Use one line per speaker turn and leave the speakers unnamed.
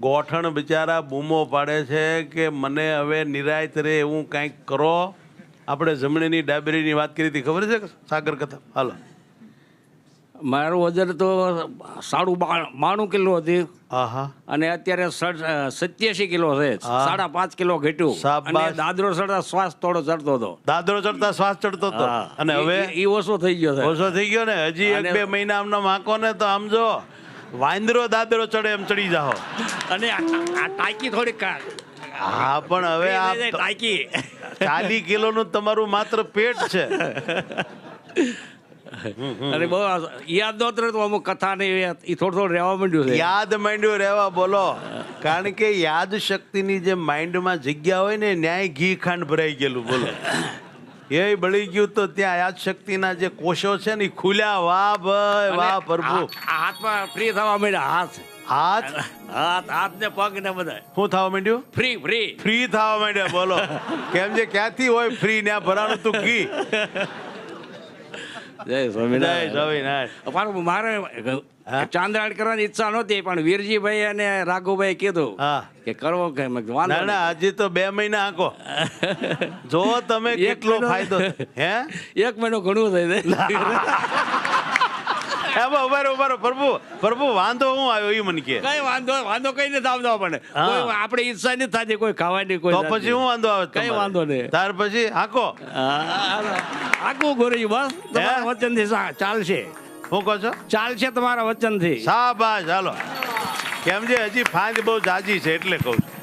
ગોઠણ બિચારા બૂમો પાડે છે કે મને હવે નિરાયત રે એવું કંઈક કરો. આપણે જમણીની ડાબરીની વાત કરી હતી, ખબર છે સાગર કથા? હાલો.
મારું વજન તો 92 કિલો હતી
આહા.
અને અત્યારે 87 કિલો છે. 5.5 કિલો ઘટ્યું.
શાબાશ.
અને દાદરો ચડતા શ્વાસ થોડો ચડતો હતો.
દાદરો ચડતા શ્વાસ ચડતો હતો. અને હવે
એ ઓછો થઈ ગયો છે.
ઓછો થઈ ગયો ને. હજી 1-2 મહિના આમનો માકો ને તો આમ જો વાંદરો દાદરો ચડે એમ ચડી જાઓ.
અને આ ટાંકી થોડીક
હા, પણ હવે આ
ટાંકી
40 કિલોનું તમારું માત્ર પેટ છે.
અને બહુ યાદ નહોતું રહેતું અમુક કથા ને એ થોડું રહેવા માંડ્યું છે.
યાદ માંડ્યું રહેવા. બોલો. કારણ કે યાદ શક્તિની જે માઇન્ડમાં જગ્યા હોય ને ન્યાય ઘી ખાંડ ભરાઈ ગયેલું. બોલો. એ બળી ગયું તો ત્યાં યાદ શક્તિના જે કોષો છે ને એ ખુલ્યા. વાહ ભાઈ વાહ પ્રભુ.
હાથમાં ફ્રી થવા માંડ્યા. હાથ ને પગ ને બધા
શું થવા માંડ્યું? ફ્રી થવા માંડ્યા. બોલો. કેમ છે ક્યાંથી હોય ફ્રી ને ભરાણું તું ઘી.
જય સ્વામિનારાયણ. મારે ચાંદ્રાયણ કરવાની ઈચ્છા નહોતી પણ વીરજીભાઈ અને રાઘુભાઈ કીધું કે કરવો કે
ના ના હજી તો 2 મહિના આંકો જો તમે કેટલો ફાયદો. હે
1 મહિનો ઘણું થઈ જાય.
ઉભારો પ્રભુ વાંધો હું આવ્યો એ મને કે.
કઈ વાંધો કઈ નથી આવતો આપણને. આપણે ઈચ્છા નથી થતી કોઈ ખાવાની કોઈ.
તો પછી હું વાંધો આવે?
કઈ વાંધો નહીં.
ત્યાર પછી આંકો
આખું ગોરી બસ તમારા વચનથી ચાલશે.
શું કહો છો?
ચાલશે તમારા વચનથી.
શાબાશ. હાલો. કેમ છે હજી ફાંદ બહુ જાજી છે એટલે કહું છું.